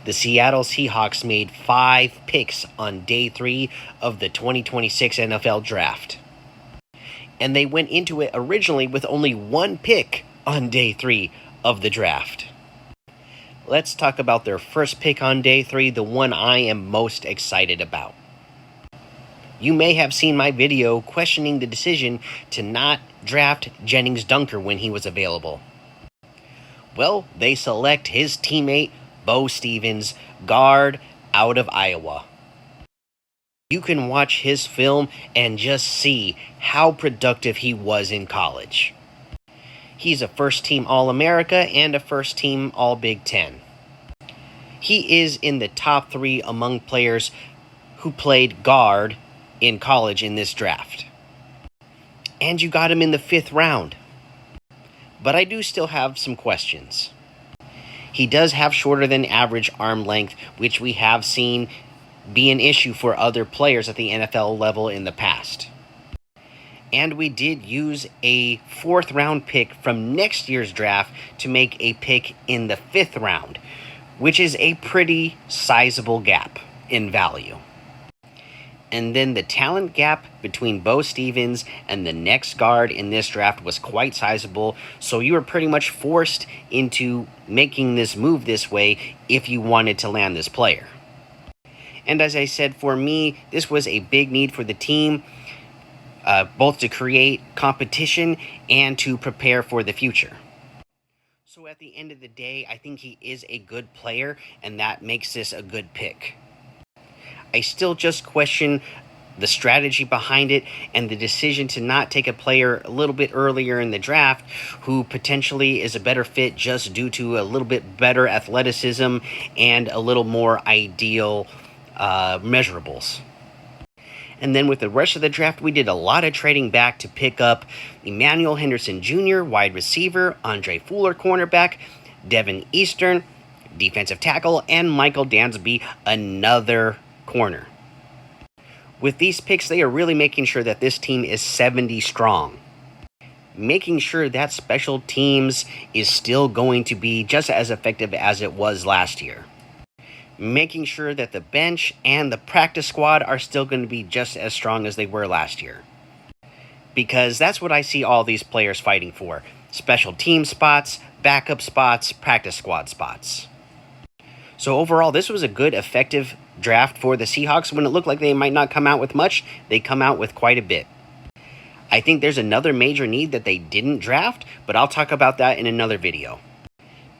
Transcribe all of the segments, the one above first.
The Seattle Seahawks made 5 picks on day 3 of the 2026 NFL Draft. And they went into it originally with only 1 pick on day 3 of the draft. Let's talk about their first pick on day 3, the one I am most excited about. You may have seen my video questioning the decision to not draft Jennings Dunker when he was available. Well, they select his teammate, Bo Stevens, guard out of Iowa. You can watch his film and just see how productive he was in college. He's a first-team All-America and a first-team All-Big Ten. He is in the top 3 among players who played guard in college in this draft. And you got him in the 5th round. But I do still have some questions. He does have shorter than average arm length, which we have seen be an issue for other players at the NFL level in the past. And we did use a 4th round pick from next year's draft to make a pick in the 5th round, which is a pretty sizable gap in value. And then the talent gap between Bo Stevens and the next guard in this draft was quite sizable, so you were pretty much forced into making this move this way if you wanted to land this player. And as I said, for me, this was a big need for the team, both to create competition and to prepare for the future. So at the end of the day, I think he is a good player, and that makes this a good pick. I still just question the strategy behind it and the decision to not take a player a little bit earlier in the draft who potentially is a better fit just due to a little bit better athleticism and a little more ideal measurables. And then with the rest of the draft, we did a lot of trading back to pick up Emmanuel Henderson Jr., wide receiver, Andre Fuller, cornerback, Devin Eastern, defensive tackle, and Michael Dansby, another corner. With these picks, they are really making sure that this team is 70 strong. Making sure that special teams is still going to be just as effective as it was last year. Making sure that the bench and the practice squad are still going to be just as strong as they were last year. Because that's what I see all these players fighting for. Special team spots, backup spots, practice squad spots. So overall, this was a good, effective draft for the Seahawks. When it looked like they might not come out with much, they come out with quite a bit. I think there's another major need that they didn't draft, but I'll talk about that in another video.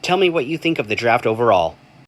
Tell me what you think of the draft overall.